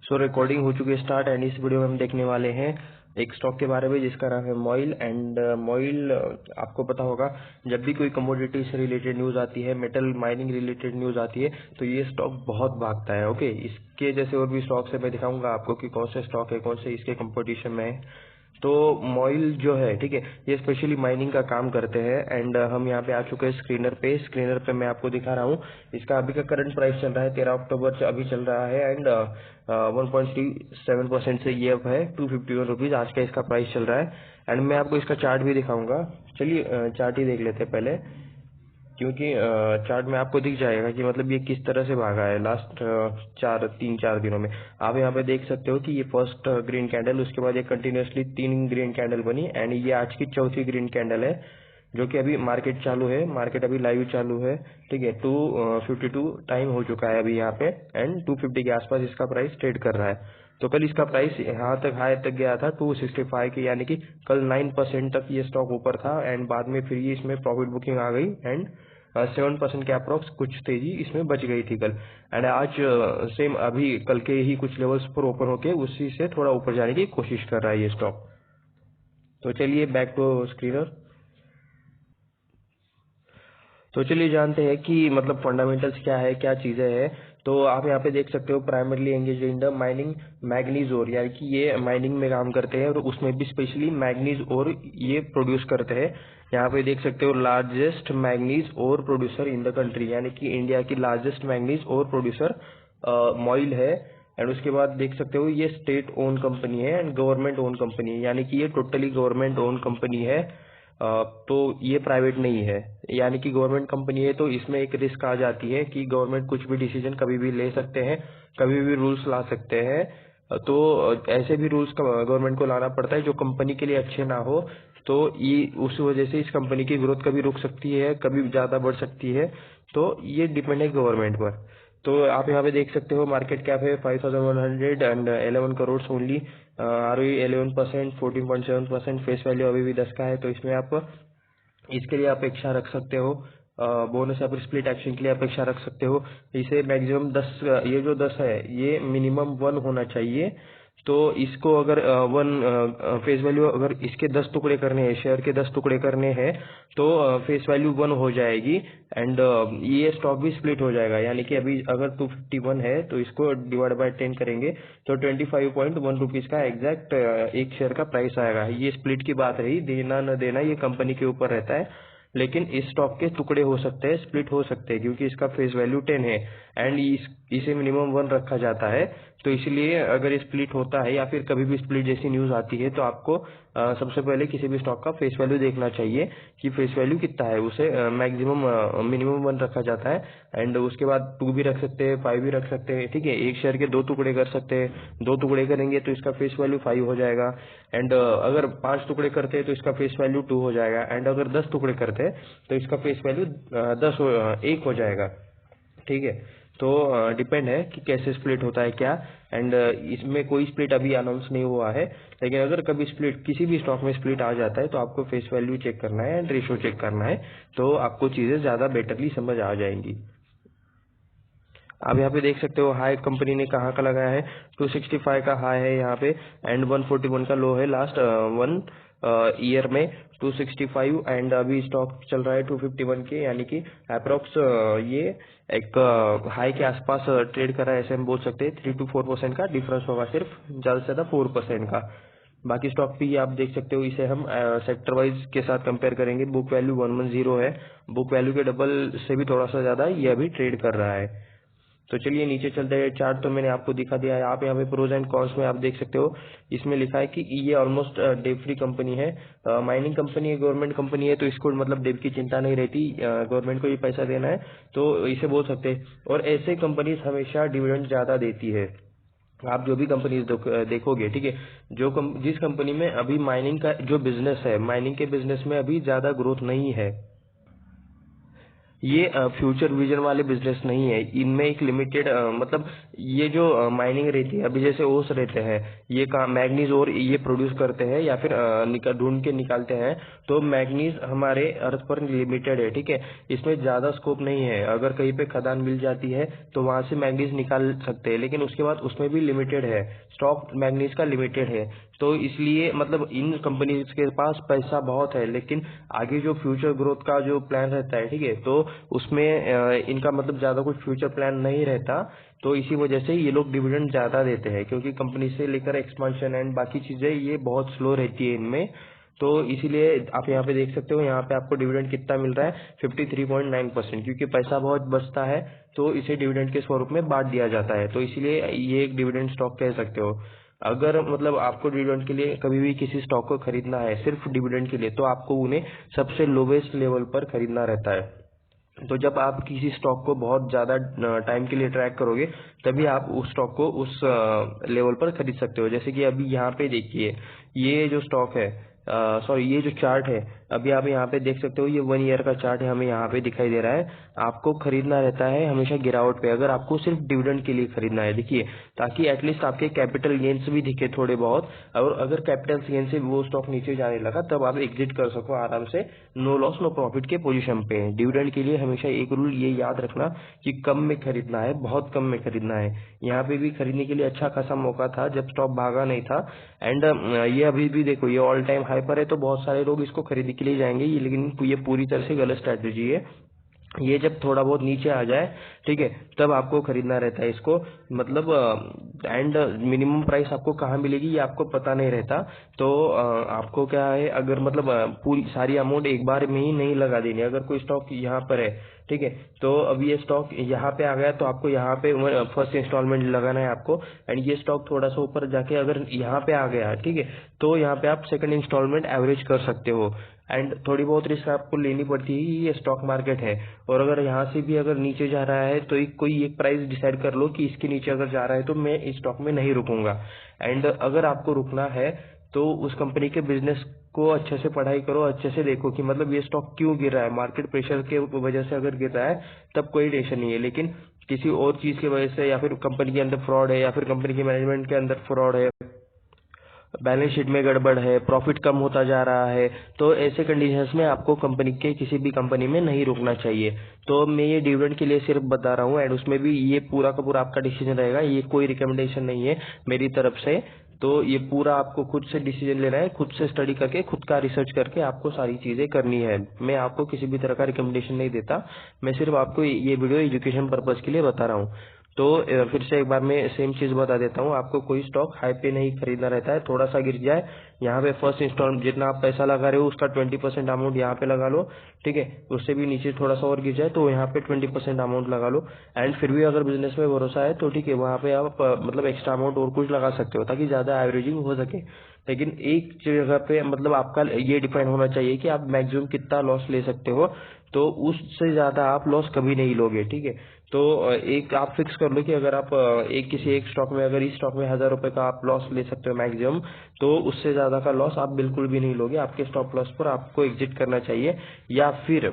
सो recording हो चुकी है स्टार्ट एंड इस वीडियो में हम देखने वाले हैं एक स्टॉक के बारे में जिसका नाम है मॉइल। एंड मॉइल आपको पता होगा जब भी कोई कमोडिटी से रिलेटेड न्यूज आती है, मेटल माइनिंग रिलेटेड न्यूज आती है तो ये स्टॉक बहुत भागता है। ओके, इसके जैसे और भी स्टॉक्स है, मैं दिखाऊंगा आपको कि कौन से स्टॉक है, कौन से इसके कंपटीशन में है। तो मॉइल जो है, ठीक है, ये स्पेशली माइनिंग का काम करते हैं। एंड हम यहाँ पे आ चुके हैं स्क्रीनर पे। स्क्रीनर पे मैं आपको दिखा रहा हूँ इसका अभी का करंट प्राइस चल रहा है 13 अक्टूबर से अभी चल रहा है। एंड 1.37% से ये अप है ₹251 आज का इसका प्राइस चल रहा है। एंड मैं आपको इसका चार्ट भी दिखाऊंगा। चलिए चार्ट ही देख लेते हैं पहले, क्योंकि चार्ट में आपको दिख जाएगा कि मतलब ये किस तरह से भागा है लास्ट 4 दिनों में। आप यहाँ पे देख सकते हो कि ये फर्स्ट ग्रीन कैंडल, उसके बाद ये कंटिन्यूसली 3 ग्रीन कैंडल बनी एंड ये आज की चौथी ग्रीन कैंडल है जो कि अभी मार्केट चालू है। मार्केट अभी लाइव चालू है, ठीक है। 252 टाइम हो चुका है अभी यहाँ पे एंड 250 के आसपास इसका प्राइस ट्रेड कर रहा है। तो कल इसका प्राइस यहाँ तक हाई तक गया था 265 के, यानी कि कल 9% तक ये स्टॉक ऊपर था एंड बाद में फिर ये इसमें प्रॉफिट बुकिंग आ गई एंड 7% के अप्रोक्स कुछ तेजी इसमें बच गई थी कल। एंड आज सेम अभी कल के ही कुछ लेवल्स पर ओपन होके उसी से थोड़ा ऊपर जाने की कोशिश कर रहा है ये स्टॉक। तो चलिए बैक टू स्क्रीनर। तो चलिए जानते हैं कि मतलब फंडामेंटल्स क्या है, क्या चीजें हैं। तो आप यहाँ पे देख सकते हो primarily engage in the mining manganese ore, यानी कि ये माइनिंग में काम करते हैं और उसमें भी स्पेशली मैग्नीज ओर ये प्रोड्यूस करते हैं। यहाँ पे देख सकते हो largest manganese ore producer in the country, यानी कि इंडिया की largest manganese ore producer MOIL है। एंड उसके बाद देख सकते हो ये स्टेट ओन कंपनी है एंड गवर्नमेंट ओन कंपनी है, यानी कि ये टोटली गवर्नमेंट ओन कंपनी है। तो ये प्राइवेट नहीं है, यानी कि गवर्नमेंट कंपनी है तो इसमें एक रिस्क आ जाती है कि गवर्नमेंट कुछ भी डिसीजन कभी भी ले सकते हैं, कभी भी रूल्स ला सकते हैं। तो ऐसे भी रूल्स गवर्नमेंट को लाना पड़ता है जो कंपनी के लिए अच्छे ना हो। तो ये उस वजह से इस कंपनी की ग्रोथ कभी रुक सकती है, कभी ज्यादा बढ़ सकती है। तो ये डिपेंड है गवर्नमेंट पर। तो आप यहाँ पे देख सकते हो मार्केट कैप है 5111 crore only, ROE 11%, 14.7%, face value अभी भी 10 का है। तो इसमें आप इसके लिए अपेक्षा रख सकते हो, बोनस या फिर स्प्लिट एक्शन के लिए अपेक्षा रख सकते हो। इसे मैक्सिमम 10, ये जो 10 है ये मिनिमम 1 होना चाहिए। तो इसको अगर 1 फेस वैल्यू अगर इसके 10 टुकड़े करने हैं, शेयर के 10 टुकड़े करने हैं तो फेस वैल्यू 1 हो जाएगी। एंड ये स्टॉक भी स्प्लिट हो जाएगा, यानी कि अभी अगर 251 है तो इसको डिवाइड बाय 10 करेंगे तो 25.1 रुपीज का एग्जैक्ट एक शेयर का प्राइस आएगा। ये स्प्लिट की बात रही, देना न देना ये कंपनी के ऊपर रहता है। लेकिन इस स्टॉक के टुकड़े हो सकते हैं, स्प्लिट हो सकते हैं, क्योंकि इसका फेस वैल्यू 10 है एंड इसे मिनिमम 1 रखा जाता है। तो इसलिए अगर ये स्प्लिट होता है या फिर कभी भी स्प्लिट जैसी न्यूज आती है तो आपको सबसे पहले किसी भी स्टॉक का फेस वैल्यू देखना चाहिए कि फेस वैल्यू कितना है। उसे मैक्सिमम मिनिमम 1 रखा जाता है एंड उसके बाद 2 भी रख सकते हैं, 5 भी रख सकते हैं, ठीक है। एक शेयर के 2 टुकड़े कर सकते हैं, 2 टुकड़े करेंगे तो इसका फेस वैल्यू 5 हो जाएगा। एंड अगर 5 टुकड़े करते हैं तो इसका फेस वैल्यू 2 हो जाएगा। एंड अगर 10 टुकड़े करते हैं तो इसका फेस वैल्यू 1 हो जाएगा, ठीक है। तो डिपेंड है कि कैसे स्प्लिट होता है क्या। एंड इसमें कोई स्प्लिट अभी अनाउंस नहीं हुआ है, लेकिन अगर कभी स्प्लिट किसी भी स्टॉक में स्प्लिट आ जाता है तो आपको फेस वैल्यू चेक करना है एंड रेशो चेक करना है, तो आपको चीजें ज्यादा बेटरली समझ आ जाएंगी। आप यहाँ पे देख सकते हो हाई कंपनी ने कहाँ का लगाया है, 265 का हाई है यहाँ पे एंड 141 का लो है लास्ट 1 ईयर में 265। एंड अभी स्टॉक चल रहा है 251 के, यानी कि अप्रोक्स ये एक हाई के आसपास ट्रेड कर रहा है, ऐसे हम बोल सकते हैं। 3 to 4% का डिफरेंस होगा, सिर्फ ज्यादा से ज्यादा 4% का। बाकी स्टॉक भी आप देख सकते हो, इसे हम सेक्टर वाइज के साथ कंपेयर करेंगे। बुक वैल्यू 110 है, बुक वैल्यू के डबल से भी थोड़ा सा ज्यादा ये अभी ट्रेड कर रहा है। तो चलिए नीचे चलते हैं। चार्ट तो मैंने आपको दिखा दिया है। आप यहाँ पे प्रोज एंड कॉन्स में आप देख सकते हो, इसमें लिखा है कि ये ऑलमोस्ट डेब फ्री कंपनी है, माइनिंग कंपनी है, गवर्नमेंट कंपनी है, तो इसको मतलब डेब की चिंता नहीं रहती, गवर्नमेंट को ये पैसा देना है तो इसे बोल सकते हैं। और ऐसे कंपनीज हमेशा डिविडेंड ज्यादा देती है। आप जो भी कंपनीज देखोगे, ठीक है, जिस कंपनी में अभी माइनिंग का जो बिजनेस है, माइनिंग के बिजनेस में अभी ज्यादा ग्रोथ नहीं है, ये फ्यूचर विजन वाले बिजनेस नहीं है। इनमें एक लिमिटेड मतलब ये जो माइनिंग रहती है, अभी जैसे ओस रहते हैं, ये मैग्नीज और ये प्रोड्यूस करते हैं या फिर ढूंढ के निकालते हैं। तो मैग्नीज हमारे अर्थ पर लिमिटेड है, ठीक है, इसमें ज्यादा स्कोप नहीं है। अगर कहीं पे खदान मिल जाती है तो वहां से मैग्नीज निकाल सकते हैं, लेकिन उसके बाद उसमें भी लिमिटेड है, स्टॉक मैग्नीज का लिमिटेड है। तो इसलिए मतलब इन कंपनीज के पास पैसा बहुत है, लेकिन आगे जो फ्यूचर ग्रोथ का जो प्लान रहता है, ठीक है, तो उसमें इनका मतलब ज्यादा कुछ फ्यूचर प्लान नहीं रहता। तो इसी वजह से ये लोग डिविडेंड ज्यादा देते हैं, क्योंकि कंपनी से लेकर एक्सपांशन एंड बाकी चीजें ये बहुत स्लो रहती है इनमें। तो इसीलिए आप यहाँ पे देख सकते हो, यहाँ पे आपको डिविडेंड कितना मिल रहा है, 53.9%, क्योंकि पैसा बहुत बचता है तो इसे डिविडेंड के स्वरूप में बांट दिया जाता है। तो इसीलिए ये एक डिविडेंड स्टॉक कह सकते हो। अगर मतलब आपको डिविडेंड के लिए कभी भी किसी स्टॉक को खरीदना है सिर्फ डिविडेंड के लिए, तो आपको उन्हें सबसे लोवेस्ट लेवल पर खरीदना रहता है। तो जब आप किसी स्टॉक को बहुत ज्यादा टाइम के लिए ट्रैक करोगे, तभी आप उस स्टॉक को उस लेवल पर खरीद सकते हो। जैसे कि अभी यहाँ पे देखिए, ये जो स्टॉक है, सॉरी ये जो चार्ट है, अभी आप यहाँ पे देख सकते हो, ये 1 ईयर का चार्ट है, हमें यहाँ पे दिखाई दे रहा है। आपको खरीदना रहता है हमेशा गिरावट पे, अगर आपको सिर्फ डिविडेंड के लिए खरीदना है, देखिए, ताकि एटलीस्ट आपके कैपिटल गेन्स भी दिखे थोड़े बहुत। और अगर कैपिटल गेन से वो स्टॉक नीचे जाने लगा, तब आप एग्जिट कर सको आराम से, नो लॉस नो प्रॉफिट के पोजीशन पे। डिविडेंड के लिए हमेशा एक रूल ये याद रखना कि कम में खरीदना है, बहुत कम में खरीदना है। यहाँ पे भी खरीदने के लिए अच्छा खासा मौका था जब स्टॉक भागा नहीं था। एंड ये अभी भी देखो, ये ऑल टाइम हाई पर है, तो बहुत सारे लोग इसको खरीदने के लिए जाएंगे, लेकिन ये पूरी तरह से गलत स्ट्रैटेजी है। ये जब थोड़ा बहुत नीचे आ जाए, ठीक है, तब आपको खरीदना रहता है इसको। मतलब एंड मिनिमम प्राइस आपको कहाँ मिलेगी ये आपको पता नहीं रहता। तो आपको क्या है, अगर मतलब पूरी सारी अमाउंट एक बार में ही नहीं लगा देनी। अगर कोई स्टॉक यहाँ पर है, ठीक है, तो अब ये स्टॉक यहाँ पे आ गया, तो आपको यहाँ पे फर्स्ट इंस्टॉलमेंट लगाना है आपको। एंड ये स्टॉक थोड़ा सा ऊपर जाके अगर यहाँ पे आ गया, ठीक है, तो यहाँ पे आप सेकंड इंस्टॉलमेंट एवरेज कर सकते हो। एंड थोड़ी बहुत रिस्क आपको लेनी पड़ती है, ये स्टॉक मार्केट है। और अगर यहाँ से भी अगर नीचे जा रहा है, तो कोई एक प्राइस डिसाइड कर लो कि इसके नीचे अगर जा रहा है तो मैं इस स्टॉक में नहीं रुकूंगा। एंड अगर आपको रुकना है तो उस कंपनी के बिजनेस को अच्छे से पढ़ाई करो, अच्छे से देखो कि मतलब ये स्टॉक क्यों गिर रहा है। मार्केट प्रेशर के वजह से अगर गिर रहा है तब कोई टेंशन नहीं है, लेकिन किसी और चीज की वजह से, या फिर कंपनी के अंदर फ्रॉड है, या फिर कंपनी के मैनेजमेंट के अंदर फ्रॉड है, बैलेंस शीट में गड़बड़ है, प्रॉफिट कम होता जा रहा है, तो ऐसे कंडीशंस में आपको कंपनी के किसी भी कंपनी में नहीं रुकना चाहिए। तो मैं ये डिविडेंड के लिए सिर्फ बता रहा हूँ, एंड उसमें भी ये पूरा का पूरा आपका डिसीजन रहेगा, ये कोई रिकमेंडेशन नहीं है मेरी तरफ से। तो ये पूरा आपको खुद से डिसीजन लेना है, खुद से स्टडी करके, खुद का रिसर्च करके आपको सारी चीजें करनी है। मैं आपको किसी भी तरह का रिकमेंडेशन नहीं देता, मैं सिर्फ आपको ये वीडियो एजुकेशन पर्पज के लिए बता रहा हूँ। तो फिर से एक बार मैं सेम चीज बता देता हूँ, आपको कोई स्टॉक हाई पे नहीं खरीदना रहता है। थोड़ा सा गिर जाए, यहाँ पे फर्स्ट इंस्टॉल जितना आप पैसा लगा रहे हो उसका 20% अमाउंट यहाँ पे लगा लो, ठीक है, उससे भी नीचे थोड़ा सा और गिर जाए तो यहाँ पे 20% अमाउंट लगा लो। एंड फिर भी अगर बिजनेस में भरोसा है तो ठीक है, वहाँ पे आप मतलब एक्स्ट्रा अमाउंट और कुछ लगा सकते हो, ताकि ज्यादा एवरेजिंग हो सके। लेकिन एक जगह पे मतलब आपका ये डिफाइन होना चाहिए कि आप मैक्सिमम कितना लॉस ले सकते हो, तो उससे ज्यादा आप लॉस कभी नहीं लोगे, ठीक है। तो एक आप फिक्स कर लो कि अगर आप किसी एक स्टॉक में, अगर इस स्टॉक में 1000 रुपए का आप लॉस ले सकते हो मैक्सिमम, तो उससे ज्यादा का लॉस आप बिल्कुल भी नहीं लोगे। आपके स्टॉप लॉस पर आपको एग्जिट करना चाहिए, या फिर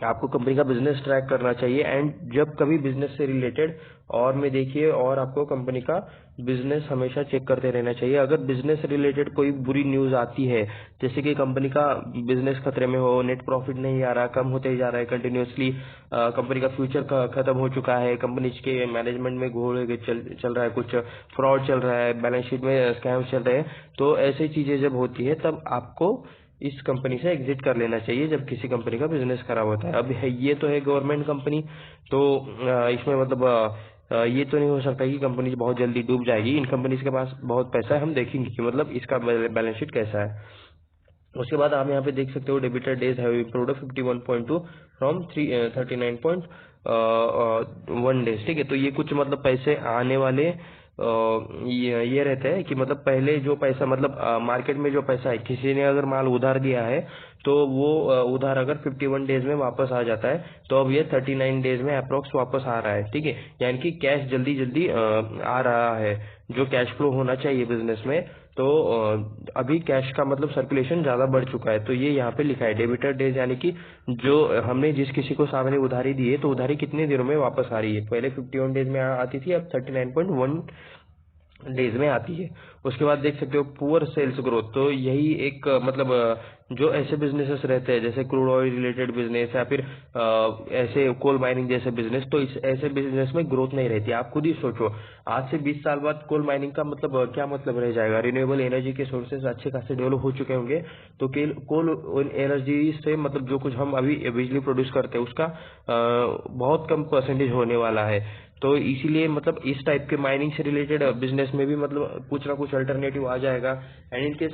आपको कंपनी का बिजनेस ट्रैक करना चाहिए। एंड जब कभी बिजनेस से रिलेटेड और में देखिए, और आपको कंपनी का बिजनेस हमेशा चेक करते रहना चाहिए। अगर बिजनेस से रिलेटेड कोई बुरी न्यूज आती है, जैसे कि कंपनी का बिजनेस खतरे में हो, नेट प्रॉफिट नहीं आ रहा, कम होते जा रहा है कंटिन्यूअसली, कंपनी का फ्यूचर खत्म हो चुका है, कंपनी के मैनेजमेंट में घोल चल रहा है, कुछ फ्रॉड चल रहा है, बैलेंस शीट में स्कैम चल रहे हैं, तो ऐसी चीजें जब होती है तब आपको इस कंपनी से एग्जिट कर लेना चाहिए, जब किसी कंपनी का बिजनेस खराब होता है। अब ये तो है गवर्नमेंट कंपनी, तो इसमें मतलब ये तो नहीं हो सकता कि कंपनी बहुत जल्दी डूब जाएगी। इन कंपनीज के पास बहुत पैसा है, हम देखेंगे कि मतलब इसका बैलेंस शीट कैसा है। उसके बाद आप यहाँ पे देख सकते हो, debtor days have improved 51.2 from 39.1 days, ठीक है। तो ये कुछ मतलब पैसे आने वाले ये रहते हैं कि मतलब पहले जो पैसा मतलब मार्केट में जो पैसा है, किसी ने अगर माल उधार दिया है तो वो उधार अगर 51 डेज में वापस आ जाता है तो अब ये 39 डेज में अप्रोक्स वापस आ रहा है, ठीक है। यानी कि कैश जल्दी जल्दी आ रहा है, जो कैश फ्लो होना चाहिए बिजनेस में। तो अभी कैश का मतलब सर्कुलेशन ज्यादा बढ़ चुका है। तो ये यहाँ पे लिखा है डेबिटर डेज, यानी कि जो हमने जिस किसी को सामने उधारी दी है तो उधारी कितने दिनों में वापस आ रही है। पहले 51 डेज में आती थी, अब 39.1 डेज में आती है। उसके बाद देख सकते हो पुअर सेल्स ग्रोथ, तो यही एक मतलब जो ऐसे बिजनेसेस रहते हैं जैसे क्रूड ऑयल रिलेटेड बिजनेस या फिर ऐसे कोल माइनिंग जैसे बिजनेस, तो इस ऐसे बिजनेस में ग्रोथ नहीं रहती। आप खुद ही सोचो, आज से 20 साल बाद कोल माइनिंग का मतलब क्या मतलब रह जाएगा। रिन्यूएबल एनर्जी के सोर्सेज अच्छे खासे डेवलप हो चुके होंगे, तो कोल एनर्जी से मतलब जो कुछ हम अभी बिजली प्रोड्यूस करते हैं उसका बहुत कम परसेंटेज होने वाला है। तो इसीलिए मतलब इस टाइप के माइनिंग से रिलेटेड बिजनेस में भी मतलब कुछ ना कुछ अल्टरनेटिव आ जाएगा। एंड इनके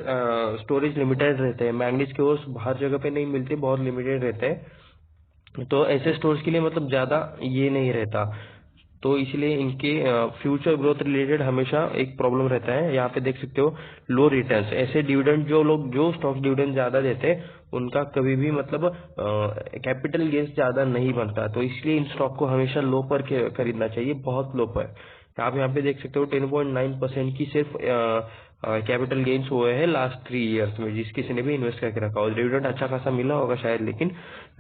स्टोरेज लिमिटेड रहते हैं, मैंगनीज के ओर्स हर जगह पे नहीं मिलते, बहुत लिमिटेड रहते हैं। तो ऐसे स्टोर्स के लिए मतलब ज्यादा ये नहीं रहता, तो इसलिए इनके फ्यूचर ग्रोथ रिलेटेड हमेशा एक प्रॉब्लम रहता है। यहाँ पे देख सकते हो लो रिटर्न्स, ऐसे डिविडेंड जो लोग जो स्टॉक डिविडेंड ज्यादा देते हैं उनका कभी भी मतलब कैपिटल गेन्स ज्यादा नहीं बनता, तो इसलिए इन स्टॉक को हमेशा लो पर खरीदना चाहिए, बहुत लो पर। आप यहाँ पे देख सकते हो 10.9% की सिर्फ कैपिटल गेन्स हुए हैं लास्ट 3 इयर्स में, जिस किसी ने भी इन्वेस्ट करके रखा हो। डिविडेंड अच्छा खासा मिला होगा शायद,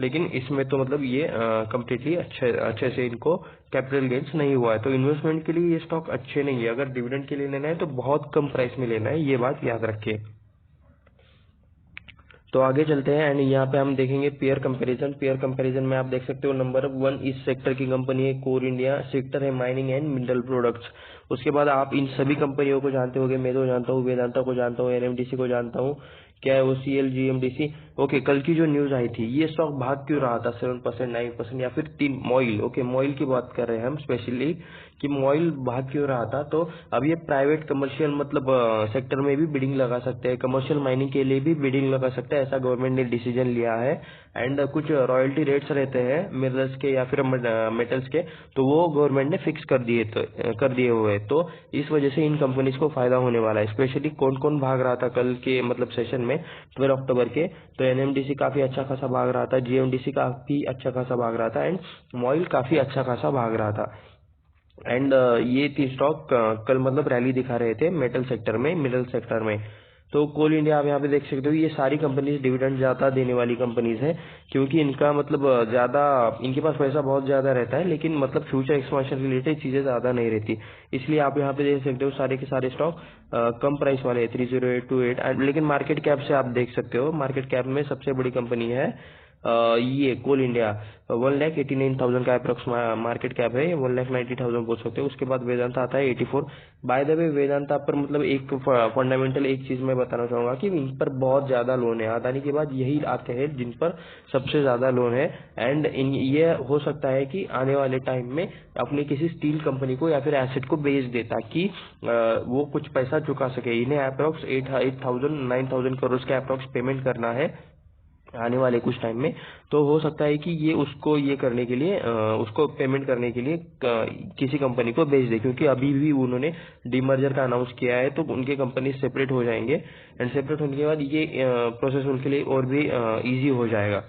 लेकिन इसमें तो मतलब ये कम्प्लीटली अच्छे से इनको कैपिटल गेन्स नहीं हुआ है। तो इन्वेस्टमेंट के लिए ये स्टॉक अच्छे नहीं है। अगर डिविडेंड के लिए लेना है तो बहुत कम प्राइस में लेना है, ये बात याद रखिए। तो आगे चलते हैं एंड यहाँ पे हम देखेंगे पेयर कंपैरिजन। पेयर कंपैरिजन में आप देख सकते हो नंबर 1 इस सेक्टर की कंपनी है कोर इंडिया, सेक्टर है माइनिंग एंड मिनरल प्रोडक्ट्स। उसके बाद आप इन सभी कंपनियों को जानते होंगे, मैं तो जानता हूँ, वेदांता को जानता हूँ, एनएमडीसी को जानता हूँ, क्या है वो सीएल जीएमडीसी। ओके, कल की जो न्यूज आई थी, ये स्टॉक भाग क्यों रहा था 7%, 9% या फिर 3 मॉइल। ओके, मॉइल की बात कर रहे हैं हम स्पेशली कि मॉइल भाग क्यों रहा था। तो अब ये प्राइवेट कमर्शियल मतलब सेक्टर में भी बिडिंग लगा सकते हैं, कमर्शियल माइनिंग के लिए भी बिडिंग लगा सकते हैं, ऐसा गवर्नमेंट ने डिसीजन लिया है। एंड कुछ रॉयल्टी रेट्स रहते हैं मिनरल्स के या फिर मेटल्स के, तो वो गवर्नमेंट ने फिक्स कर दिए हुए हैं। तो इस वजह से इन कंपनीज को फायदा होने वाला है। स्पेशली कौन कौन भाग रहा था कल के मतलब सेशन में 12 अक्टूबर के, तो एनएमडीसी काफी अच्छा खासा भाग रहा था, जीएमडीसी काफी अच्छा खासा भाग रहा था, एंड मॉइल काफी अच्छा खासा भाग रहा था। एंड ये 3 स्टॉक कल मतलब रैली दिखा रहे थे मेटल सेक्टर में, मिनरल सेक्टर में। तो कोल इंडिया आप यहाँ पे देख सकते हो, ये सारी कंपनीज डिविडेंड ज्यादा देने वाली कंपनीज है, क्योंकि इनका मतलब ज्यादा इनके पास पैसा बहुत ज्यादा रहता है, लेकिन मतलब फ्यूचर एक्सपांशन रिलेटेड चीजें ज्यादा नहीं रहती। इसलिए आप यहाँ पे देख सकते हो सारे के सारे स्टॉक कम प्राइस वाले 30,828। लेकिन मार्केट कैप से आप देख सकते हो, मार्केट कैप में सबसे बड़ी कंपनी है ये कोल इंडिया, 1,89,000 का अप्रोक्स मार्केट कैप है, 1,90,000 बोल सकते हो। उसके बाद वेदांता आता है 84। बाय द वे वेदांता पर मतलब एक फंडामेंटल एक चीज मैं बताना चाहूंगा कि इन पर बहुत ज्यादा लोन है, अदानी के बाद यही आते हैं जिन पर सबसे ज्यादा लोन है। एंड ये हो सकता है कि आने वाले टाइम में अपनी किसी स्टील कंपनी को या फिर एसेट को बेच दे, ताकि वो कुछ पैसा चुका सके। इन्हें अप्रोक्स 8,000-9,000 करोड़ का अप्रोक्स पेमेंट करना है आने वाले कुछ टाइम में। तो हो सकता है कि ये उसको ये करने के लिए उसको पेमेंट करने के लिए किसी कंपनी को बेच दे, क्योंकि अभी भी उन्होंने डीमर्जर का अनाउंस किया है, तो उनके कंपनी सेपरेट हो जाएंगे एंड सेपरेट होने के बाद ये प्रोसेस उनके लिए और भी इजी हो जाएगा।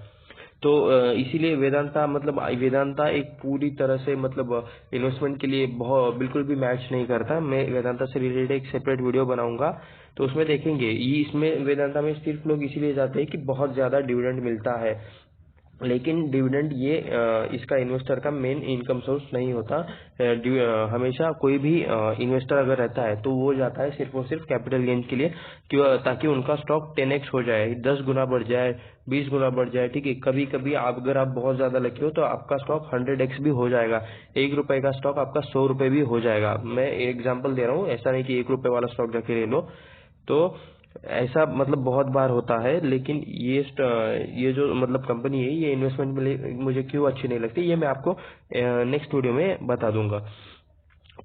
तो इसीलिए वेदांता मतलब वेदांता एक पूरी तरह से मतलब इन्वेस्टमेंट के लिए बहुत बिल्कुल भी मैच नहीं करता। मैं वेदांता से रिलेटेड एक सेपरेट वीडियो बनाऊंगा, तो उसमें देखेंगे। ये इसमें वेदांता में सिर्फ लोग इसीलिए जाते हैं कि बहुत ज्यादा डिविडेंड मिलता है, लेकिन डिविडेंड ये इसका इन्वेस्टर का मेन इनकम सोर्स नहीं होता। हमेशा कोई भी इन्वेस्टर अगर रहता है तो वो जाता है सिर्फ और सिर्फ कैपिटल गेन के लिए, ताकि उनका स्टॉक 10x हो जाए, 10 गुना बढ़ जाए, 20 गुना बढ़ जाए। ठीक है, कभी कभी अगर आप बहुत ज्यादा लकी हो तो आपका स्टॉक 100x भी हो जाएगा, 1 रुपए का स्टॉक आपका 100 रुपए भी हो जाएगा। मैं एग्जाम्पल दे रहा हूँ, ऐसा नहीं कि 1 रुपए वाला स्टॉक जाके ले लो। तो ऐसा मतलब बहुत बार होता है। लेकिन ये जो मतलब कंपनी है, ये इन्वेस्टमेंट में मुझे क्यों अच्छी नहीं लगती, ये मैं आपको नेक्स्ट वीडियो में बता दूंगा।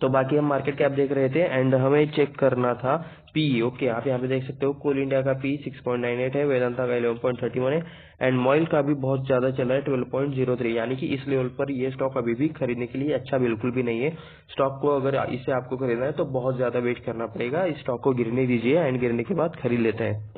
तो बाकी हम मार्केट कैप देख रहे थे एंड हमें चेक करना था पी। ओके, आप यहाँ पे देख सकते हो कोल इंडिया का पी 6.98 है, वेदांता का 11.31 है, एंड मॉइल का भी बहुत ज्यादा चल रहा है 12.03। यानी कि इस लेवल पर ये स्टॉक अभी भी खरीदने के लिए अच्छा बिल्कुल भी नहीं है। स्टॉक को अगर इसे आपको खरीदना है तो बहुत ज्यादा वेट करना पड़ेगा, इस स्टॉक को गिरने दीजिए एंड गिरने के बाद खरीद लेते हैं।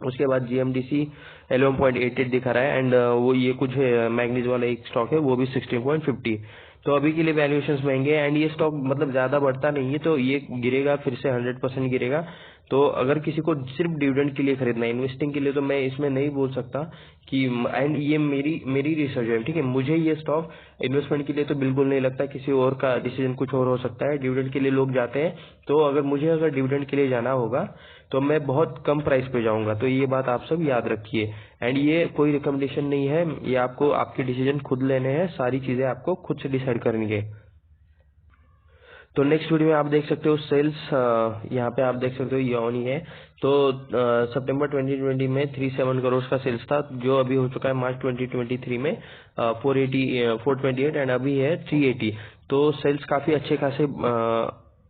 उसके बाद GMDC 11.88 दिखा रहा है एंड वो ये कुछ मैग्नीज वाला एक स्टॉक है वो भी 16.50। तो अभी के लिए वैल्यूएशंस महंगे हैं एंड ये स्टॉक मतलब ज्यादा बढ़ता नहीं है, तो ये गिरेगा फिर से 100% गिरेगा। तो अगर किसी को सिर्फ डिविडेंड के लिए खरीदना है, इन्वेस्टिंग के लिए, तो मैं इसमें नहीं बोल सकता कि, एंड ये मेरी मेरी रिसर्च है, ठीक है, मुझे ये स्टॉक इन्वेस्टमेंट के लिए तो बिल्कुल नहीं लगता, किसी और का डिसीजन कुछ और हो सकता है। डिविडेंड के लिए लोग जाते हैं, तो अगर डिविडेंड के लिए जाना होगा तो मैं बहुत कम प्राइस पे जाऊंगा, तो ये बात आप सब याद रखिए। एंड ये कोई रिकमेंडेशन नहीं है, ये आपको आपके डिसीजन खुद लेने हैं, सारी चीजें आपको खुद से डिसाइड करनी है। तो नेक्स्ट वीडियो में आप देख सकते हो सेल्स, यहाँ पे आप देख सकते हो ये ऑन ही है। तो सितंबर 2020 में 37 करोड़ का सेल्स था, जो अभी हो चुका है मार्च 2023 में 428 एंड अभी है 380। तो सेल्स काफी अच्छे खासे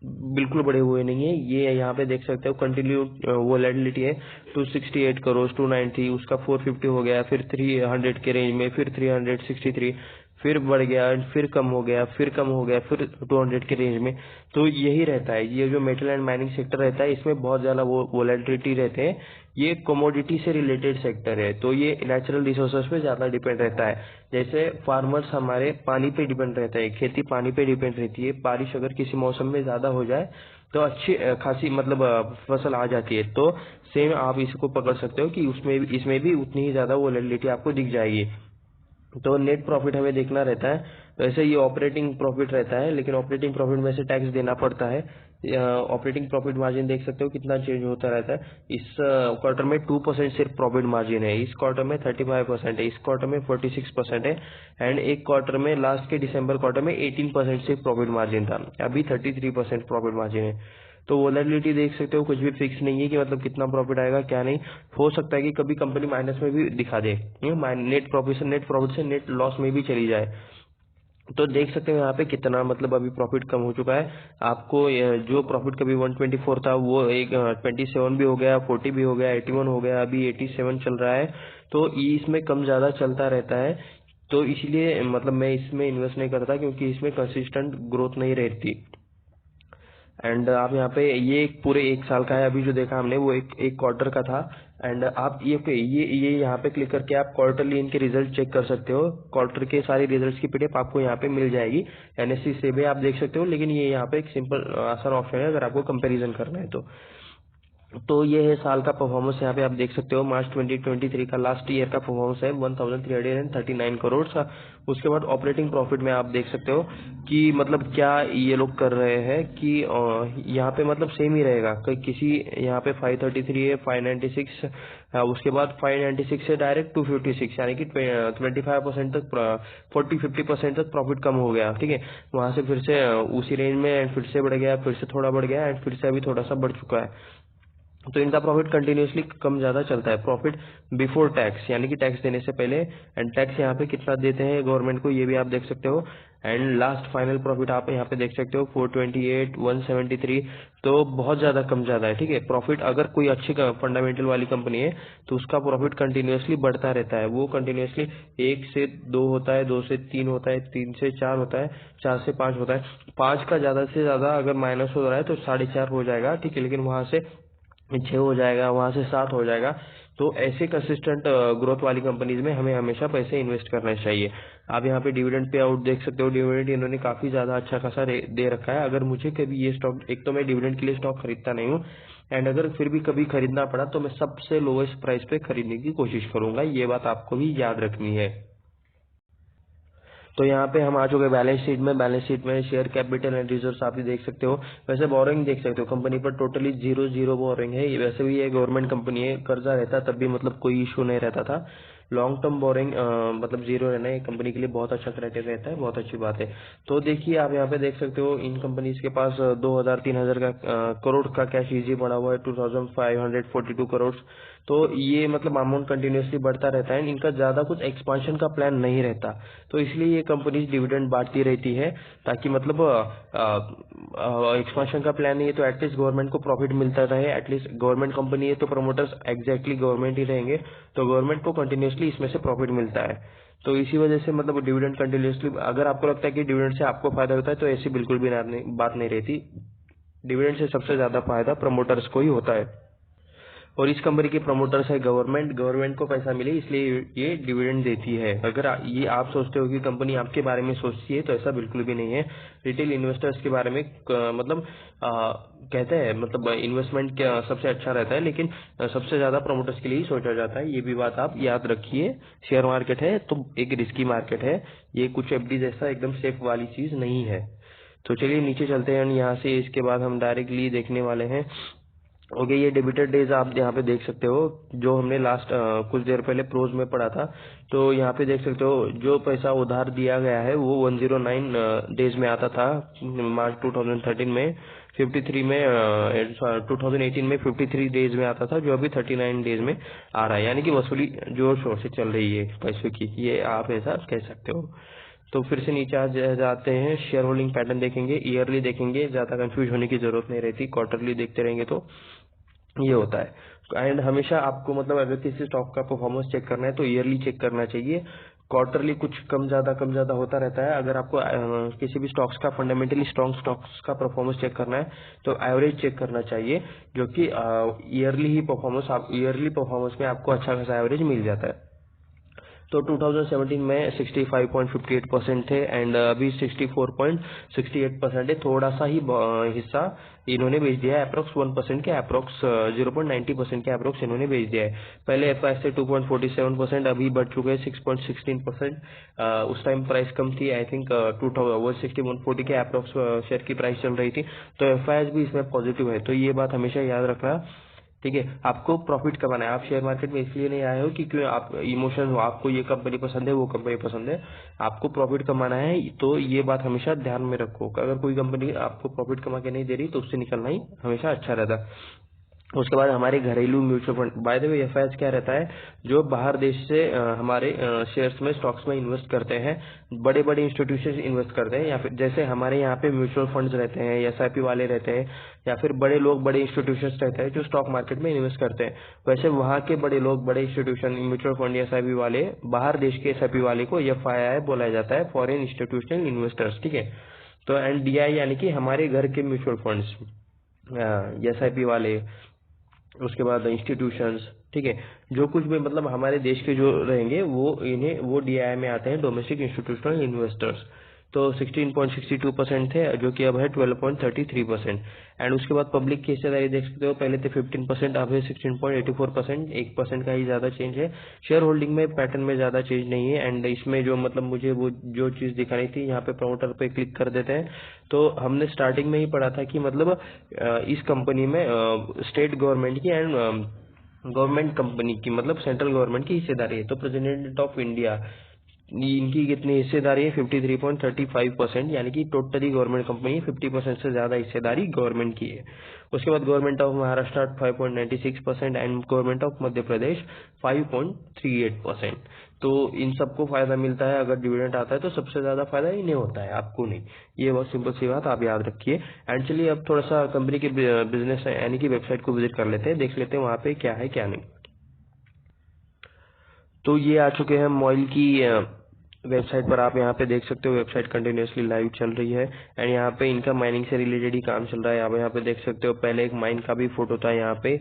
बिल्कुल बड़े हुए नहीं है। ये यहाँ पे देख सकते हो कंटिन्यू वोलेटिलिटी है, 268 करोड़, 290, उसका 450 हो गया, फिर 300 के रेंज में, फिर 363, फिर बढ़ गया, फिर कम हो गया, फिर कम हो गया, फिर 200 के रेंज में। तो यही रहता है, ये जो मेटल एंड माइनिंग सेक्टर रहता है, इसमें बहुत ज्यादा वोलेटिलिटी रहते हैं। ये कमोडिटी से रिलेटेड सेक्टर है, तो ये नेचुरल रिसोर्सेज पे ज्यादा डिपेंड रहता है। जैसे फार्मर्स हमारे पानी पे डिपेंड रहता है, खेती पानी पे डिपेंड रहती है। बारिश अगर किसी मौसम में ज्यादा हो जाए तो अच्छी खासी मतलब फसल आ जाती है। तो सेम आप इसको पकड़ सकते हो कि उसमें इसमें भी उतनी ही ज्यादा वोलेटिलिटी आपको दिख जाएगी। तो नेट प्रॉफिट हमें देखना रहता है। वैसे ये ऑपरेटिंग प्रॉफिट रहता है, लेकिन ऑपरेटिंग प्रॉफिट में से टैक्स देना पड़ता है। ऑपरेटिंग प्रॉफिट मार्जिन देख सकते हो कितना चेंज होता रहता है। इस क्वार्टर में 2% सिर्फ प्रॉफिट मार्जिन है, इस क्वार्टर में 35% है, इस क्वार्टर में 46% है एंड एक क्वार्टर में लास्ट के दिसंबर क्वार्टर में 18% सिर्फ प्रॉफिट मार्जिन था, अभी 33% प्रॉफिट मार्जिन है। तो वोलेटिलिटी देख सकते हो, कुछ भी फिक्स नहीं है कि मतलब कितना प्रॉफिट आएगा क्या नहीं। हो सकता है कि कभी कंपनी माइनस में भी दिखा दे, नेट प्रॉफिट से नेट लॉस में भी चली जाए। तो देख सकते हो यहाँ पे कितना मतलब अभी प्रॉफिट कम हो चुका है। आपको जो प्रॉफिट कभी 124 था वो एक 27 भी हो गया, 40 भी हो गया, 81 हो गया, अभी 87 चल रहा है। तो ये इसमें कम ज्यादा चलता रहता है। तो इसलिए मतलब मैं इसमें इन्वेस्ट नहीं करता, क्योंकि इसमें कंसिस्टेंट ग्रोथ नहीं रहती। एंड आप यहाँ पे ये पूरे एक साल का है, अभी जो देखा हमने वो एक क्वार्टर का था। एंड आप ये यहाँ पे क्लिक करके आप क्वार्टरली इनके रिजल्ट चेक कर सकते हो। क्वार्टर के सारे रिजल्ट्स की पीडीएफ आपको यहाँ पे मिल जाएगी। एनएससी से भी आप देख सकते हो, लेकिन ये यहाँ पे एक सिंपल आसान ऑप्शन है अगर आपको कंपैरिजन करना है तो ये है साल का परफॉर्मेंस। यहाँ पे आप देख सकते हो मार्च 2023 का लास्ट ईयर का परफॉर्मेंस है 1339 करोड़ का। उसके बाद ऑपरेटिंग प्रॉफिट में आप देख सकते हो कि मतलब क्या ये लोग कर रहे हैं कि यहाँ पे मतलब सेम ही रहेगा। किसी यहाँ पे 533 है, 596, उसके बाद 596 से डायरेक्ट 256, यानी कि 25% तक 40-50% तक प्रॉफिट कम हो गया, ठीक है। वहां से फिर से उसी रेंज में फिर से बढ़ गया, फिर से थोड़ा बढ़ गया एंड फिर से अभी थोड़ा सा बढ़ चुका है। तो इनका प्रॉफिट कंटिन्यूसली कम ज्यादा चलता है। प्रॉफिट बिफोर टैक्स, यानी कि टैक्स देने से पहले, एंड टैक्स यहाँ पे कितना देते हैं गवर्नमेंट को ये भी आप देख सकते हो। एंड लास्ट फाइनल प्रॉफिट आप यहाँ पे देख सकते हो 428, 173। तो बहुत ज्यादा कम ज्यादा है, ठीक है। प्रॉफिट अगर कोई अच्छी फंडामेंटल वाली कंपनी है तो उसका प्रॉफिट कंटिन्यूसली बढ़ता रहता है। वो कंटिन्यूसली 1 से 2 होता है, 2 से 3 होता है, 3 से 4 होता है, 4 से 5 होता है। 5 का ज्यादा से ज्यादा अगर माइनस हो रहा है तो 4.5 हो जाएगा, ठीक है। लेकिन वहां से 6 हो जाएगा, वहां से 7 हो जाएगा। तो ऐसे कंसिस्टेंट ग्रोथ वाली कंपनीज में हमें हमेशा पैसे इन्वेस्ट करना चाहिए। आप यहाँ पे डिविडेंड पे आउट देख सकते हो, डिविडेंड इन्होंने काफी ज्यादा अच्छा खासा दे रखा है। अगर मुझे कभी ये स्टॉक, एक तो मैं डिविडेंड के लिए स्टॉक खरीदता नहीं हूँ, एंड अगर फिर भी कभी खरीदना पड़ा तो मैं सबसे लोएस्ट प्राइस पे खरीदने की कोशिश करूंगा, ये बात आपको भी याद रखनी है। तो यहाँ पे हम आ चुके बैलेंस शीट में। बैलेंस शीट में शेयर कैपिटल एंड रिजर्व्स आप भी देख सकते हो। वैसे बोरिंग देख सकते हो, कंपनी पर टोटली जीरो बोरिंग है। ये वैसे भी ये गवर्नमेंट कंपनी है, कर्जा रहता तब भी मतलब कोई इशू नहीं रहता था। लॉन्ग टर्म बोरिंग मतलब जीरो रहना ये कंपनी के लिए बहुत अच्छा क्राइटेरिया रहता है, बहुत अच्छी बात है। तो देखिए आप यहाँ पे देख सकते हो इन कंपनीज के पास 2000-3000 का करोड़ का कैश इजी पड़ा हुआ है, 2542 करोड़। तो ये मतलब अमाउंट कंटिन्यूसली बढ़ता रहता है, इनका ज्यादा कुछ एक्सपांशन का प्लान नहीं रहता। तो इसलिए ये कंपनीज डिविडेंड बांटती रहती है, ताकि मतलब एक्सपांशन का प्लान नहीं है तो एटलीस्ट गवर्नमेंट को प्रॉफिट मिलता रहे। एटलीस्ट गवर्नमेंट कंपनी है तो प्रमोटर्स एग्जैक्टली गवर्नमेंट ही रहेंगे, तो गवर्नमेंट को कंटिन्यूसली इसमें से प्रॉफिट मिलता है। तो इसी वजह से मतलब डिविडेंड कंटिन्यूसली, अगर आपको लगता है कि डिविडेंड से आपको फायदा होता है तो ऐसी बिल्कुल भी बात नहीं रहती। डिविडेंड से सबसे ज्यादा फायदा प्रमोटर्स को ही होता है। और इस कंपनी के प्रमोटर्स है गवर्नमेंट को पैसा मिले इसलिए ये डिविडेंड देती है। अगर ये आप सोचते हो कि कंपनी आपके बारे में सोचती है तो ऐसा बिल्कुल भी नहीं है। रिटेल इन्वेस्टर्स के बारे में मतलब कहते हैं मतलब इन्वेस्टमेंट क्या सबसे अच्छा रहता है, लेकिन सबसे ज्यादा प्रमोटर्स के लिए ही सोचा जाता है। ये भी बात आप याद रखिए। शेयर मार्केट है तो एक रिस्की मार्केट है, ये कुछ एफडी जैसा एकदम सेफ वाली चीज नहीं है। तो चलिए नीचे चलते हैं यहाँ से। इसके बाद हम डायरेक्टली देखने वाले हैं। ओके, ये डेबिटेड डेज आप यहाँ पे देख सकते हो, जो हमने लास्ट कुछ देर पहले प्रोज में पढ़ा था। तो यहाँ पे देख सकते हो जो पैसा उधार दिया गया है वो 109 डेज में आता था मार्च 2013 में, 53 में 2018 में 53 डेज में आता था, जो अभी 39 डेज में आ रहा है। यानी कि वसूली जोर शोर से चल रही है पैसों की, ये आप ऐसा कह सकते हो। तो फिर से नीचे जाते हैं, शेयर होल्डिंग पैटर्न देखेंगे, ईयरली देखेंगे, ज्यादा कंफ्यूज होने की जरूरत नहीं रहती। क्वार्टरली देखते रहेंगे तो ये होता है। एंड हमेशा आपको मतलब अगर किसी स्टॉक का परफॉर्मेंस चेक करना है तो ईयरली चेक करना चाहिए। क्वार्टरली कुछ कम ज्यादा होता रहता है। अगर आपको किसी भी स्टॉक्स का फंडामेंटली स्ट्रॉन्ग स्टॉक्स का परफॉर्मेंस चेक करना है तो एवरेज चेक करना चाहिए, जो कि ईयरली परफॉर्मेंस में आपको अच्छा खासा एवरेज मिल जाता है। तो 2017 में 65.58% थे एंड अभी 64.68% है। थोड़ा सा ही हिस्सा इन्होंने बेच दिया है, अप्रोक्स 1% के अप्रोक्स 0.90% के अप्रोक्स इन्होंने बेच दिया है। पहले एफआई से 2.47%, अभी बढ़ चुके हैं 6.16%। उस टाइम प्राइस कम थी, आई थिंक 160-140 के अप्रोक्स शेयर की प्राइस चल रही थी। तो एफआई भी इसमें पॉजिटिव है, तो ये बात हमेशा याद रखना। ठीक है, आपको प्रॉफिट कमाना है। आप शेयर मार्केट में इसलिए नहीं आए हो कि क्यों आप इमोशन हो, आपको ये कंपनी पसंद है वो कंपनी पसंद है, आपको प्रॉफिट कमाना है। तो ये बात हमेशा ध्यान में रखो, अगर कोई कंपनी आपको प्रॉफिट कमा के नहीं दे रही तो उससे निकलना ही हमेशा अच्छा रहता है। उसके बाद हमारे घरेलू mutual fund, bye the way FIS क्या रहता है, जो बाहर देश से हमारे शेयर्स में स्टॉक्स में इन्वेस्ट करते हैं, बड़े बड़े इंस्टीट्यूशन इन्वेस्ट करते हैं, या फिर जैसे हमारे यहाँ पे म्यूचुअल फंड्स रहते हैं, एसआईपी वाले रहते हैं, या फिर बड़े लोग बड़े इंस्टीट्यूशन रहते हैं जो स्टॉक मार्केट में इन्वेस्ट करते हैं। वैसे वहाँ के बड़े लोग बड़े इंस्टीट्यूशन म्यूचुअल फंड एसआईपी वाले, बाहर देश के एसआईपी वाले को एफआईआई बोला जाता है, फॉरेन इंस्टीट्यूशनल इन्वेस्टर्स। ठीक है, तो एनडीआई यानी कि हमारे घर के म्यूचुअल फंड्स, एसआईपी वाले, उसके बाद इंस्टीट्यूशंस। ठीक है, जो कुछ भी मतलब हमारे देश के जो रहेंगे वो डीआई में आते हैं, डोमेस्टिक इंस्टीट्यूशनल इन्वेस्टर्स। तो 16.62% थे, जो कि अब है 12.33%। एंड उसके बाद पब्लिक की हिस्सेदारी देख सकते हो, पहले थे 15%, अब है 16.84%, 1% का ही ज्यादा चेंज है। शेयर होल्डिंग में पैटर्न में ज्यादा चेंज नहीं है। एंड इसमें जो मतलब मुझे वो जो चीज दिखानी थी, यहाँ पे प्रमोटर पे क्लिक कर देते हैं। तो हमने स्टार्टिंग में ही पढ़ा था कि मतलब इस कंपनी में स्टेट गवर्नमेंट की एंड गवर्नमेंट कंपनी की मतलब सेंट्रल गवर्नमेंट की हिस्सेदारी है। तो प्रेसिडेंट ऑफ इंडिया, इनकी कितनी हिस्सेदारी है, 53.35%, यानी कि टोटली गवर्नमेंट कंपनी 50% से ज्यादा हिस्सेदारी गवर्नमेंट की है। उसके बाद government of Maharashtra 5.96% and government of Madhya Pradesh 5.38%। तो इन सबको फायदा मिलता है। अगर डिविडेंड आता है तो सबसे ज्यादा फायदा इन्हें होता है, आपको नहीं। ये बहुत सिंपल सी बात आप याद रखिए। एंड चलिए अब थोड़ा सा कंपनी के बिजनेस यानी कि वेबसाइट को विजिट कर लेते हैं, देख लेते हैं वहाँ पे क्या है क्या नहीं। तो ये आ चुके हैं मॉइल की वेबसाइट पर। आप यहाँ पे देख सकते हो वेबसाइट कंटिन्यूसली लाइव चल रही है एंड यहाँ पे इनका माइनिंग से रिलेटेड ही काम चल रहा है। आप यहाँ पे देख सकते हो, पहले एक माइन का भी फोटो था यहाँ पे।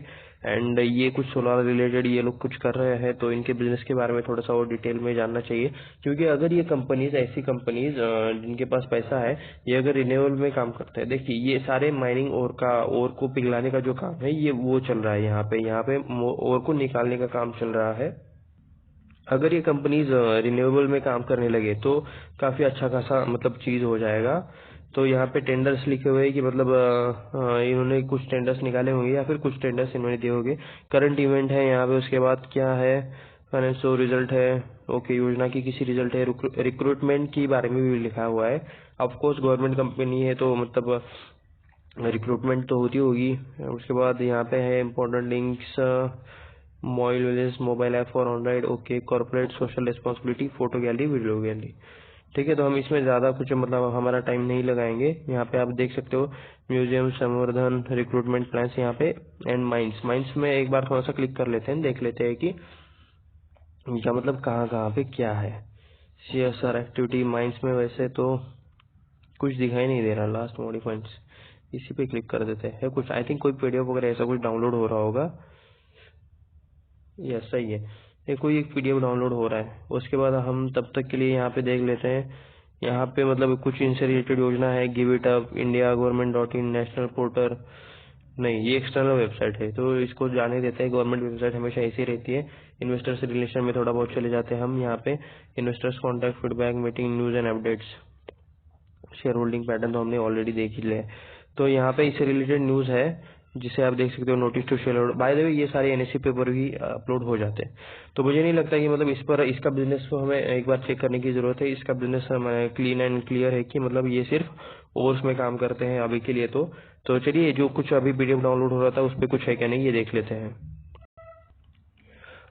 एंड ये कुछ सोलर रिलेटेड ये लोग कुछ कर रहे हैं, तो इनके बिजनेस के बारे में थोड़ा सा और डिटेल में जानना चाहिए। क्योंकि अगर ये कंपनीज, ऐसी कंपनीज जिनके पास पैसा है, ये अगर रिन्यूएबल में काम करते हैं, देखिए ये सारे माइनिंग और को पिघलाने का जो काम है ये वो चल रहा है। यहाँ पे और को निकालने का काम चल रहा है। अगर ये कंपनीज रिन्यूएबल में काम करने लगे तो काफी अच्छा खासा मतलब चीज हो जाएगा। तो यहाँ पे टेंडर्स लिखे हुए हैं कि मतलब इन्होंने कुछ टेंडर्स निकाले होंगे या फिर कुछ टेंडर्स इन्होंने दिए होंगे। करंट इवेंट है यहाँ पे, उसके बाद क्या है, फाइनेंशियल रिजल्ट है, ओके, योजना की किसी रिजल्ट है, रिक्रूटमेंट के बारे में भी लिखा हुआ है। ऑफकोर्स गवर्नमेंट कंपनी है तो मतलब रिक्रूटमेंट तो होती होगी। उसके बाद यहाँ पे है important links, MOIL village mobile app for Android, okay, corporate social responsibility, photo gallery, video gallery. ठीक है, तो हम इसमें ज्यादा कुछ मतलब हमारा टाइम नहीं लगाएंगे। यहाँ पे आप देख सकते हो म्यूजियम, संवर्धन, रिक्रूटमेंट प्लान्स यहाँ पे, एंड माइंस में एक बार थोड़ा सा क्लिक कर लेते हैं, देख लेते हैं कि इनका मतलब कहाँ पे क्या है। सीएसआर एक्टिविटी माइंस में वैसे तो कुछ दिखाई नहीं दे रहा। लास्ट मॉडिफाइंस, इसी पे क्लिक कर देते हैं। कुछ आई थिंक कोई पीडीएफ वगैरह ऐसा कुछ डाउनलोड हो रहा होगा। यस सही है। ये कोई एक पीडीएफ डाउनलोड हो रहा है, उसके बाद हम तब तक के लिए यहाँ पे देख लेते हैं। यहाँ पे मतलब कुछ इनसे रिलेटेड योजना है, give it up, India government dot in, national portal. नहीं, ये एक्सटर्नल वेबसाइट है तो इसको जाने देते हैं। गवर्नमेंट वेबसाइट हमेशा ऐसी रहती है। इन्वेस्टर्स रिलेशन में थोड़ा बहुत चले जाते हैं हम। यहाँ पे investors contact, feedback, meeting, news and updates, share holding pattern तो हमने ऑलरेडी देख ही लिया है। तो यहाँ पे इससे रिलेटेड न्यूज है जिसे आप देख सकते हो, notice to share holder. By the way ये सारे एनएससी पेपर भी अपलोड हो जाते हैं। तो मुझे नहीं लगता कि मतलब इस पर इसका बिजनेस को हमें एक बार चेक करने की जरूरत है। इसका बिजनेस क्लीन एंड क्लियर है कि मतलब ये सिर्फ ओर्स में काम करते हैं अभी के लिए। तो चलिए, जो कुछ अभी पीडीएफ डाउनलोड हो रहा था उस पर कुछ है क्या नहीं ये देख लेते हैं।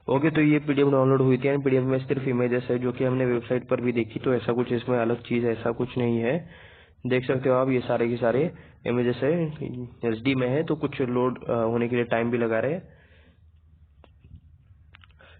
ओके, तो ये पीडीएफ डाउनलोड हुई थी एंड पीडीएफ में सिर्फ इमेजेस है जो कि हमने वेबसाइट पर भी देखी। तो ऐसा कुछ इसमें अलग चीज ऐसा कुछ नहीं है। देख सकते हो आप, ये सारे के सारे इमेजेस है, एचडी में है, तो कुछ लोड होने के लिए टाइम भी लगा रहे हैं।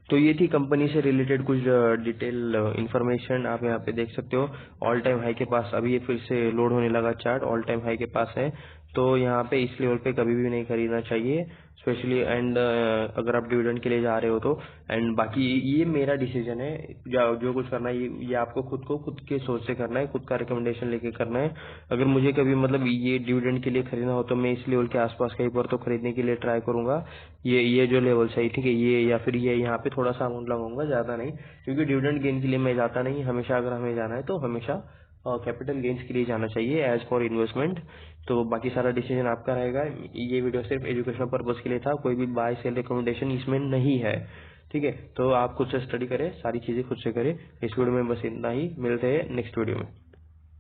तो ये थी कंपनी से रिलेटेड कुछ डिटेल इंफॉर्मेशन। आप यहाँ पे देख सकते हो ऑल टाइम हाई के पास अभी ये फिर से लोड होने लगा चार्ट, ऑल टाइम हाई के पास है। तो यहाँ पे इस लेवल पे कभी भी नहीं खरीदना चाहिए स्पेशली। एंड अगर आप डिविडेंड के लिए जा रहे हो तो। एंड बाकी ये मेरा डिसीजन है, जो कुछ करना है ये आपको खुद के सोच से करना है, खुद का रिकमेंडेशन लेके करना है। अगर मुझे कभी मतलब ये डिविडेंड के लिए खरीदना हो तो मैं इस लेवल के आसपास कहीं पर तो खरीदने के लिए ट्राई करूंगा। ये जो लेवल सही, ठीक है, ये या फिर ये यहाँ पे थोड़ा सा अमाउंट लगाऊंगा, ज्यादा नहीं, क्योंकि डिविडेंड गेन के लिए मैं जाता नहीं हमेशा। अगर हमें जाना है तो हमेशा कैपिटल गेन्स के लिए जाना चाहिए एज फॉर इन्वेस्टमेंट। तो बाकी सारा डिसीजन आपका रहेगा। ये वीडियो सिर्फ एजुकेशनल पर्पज के लिए था, कोई भी बाय सेल रिकमेंडेशन इसमें नहीं है, ठीक है। तो आप खुद से स्टडी करें, सारी चीजें खुद से करें। इस वीडियो में बस इतना ही, मिलते हैं नेक्स्ट वीडियो में।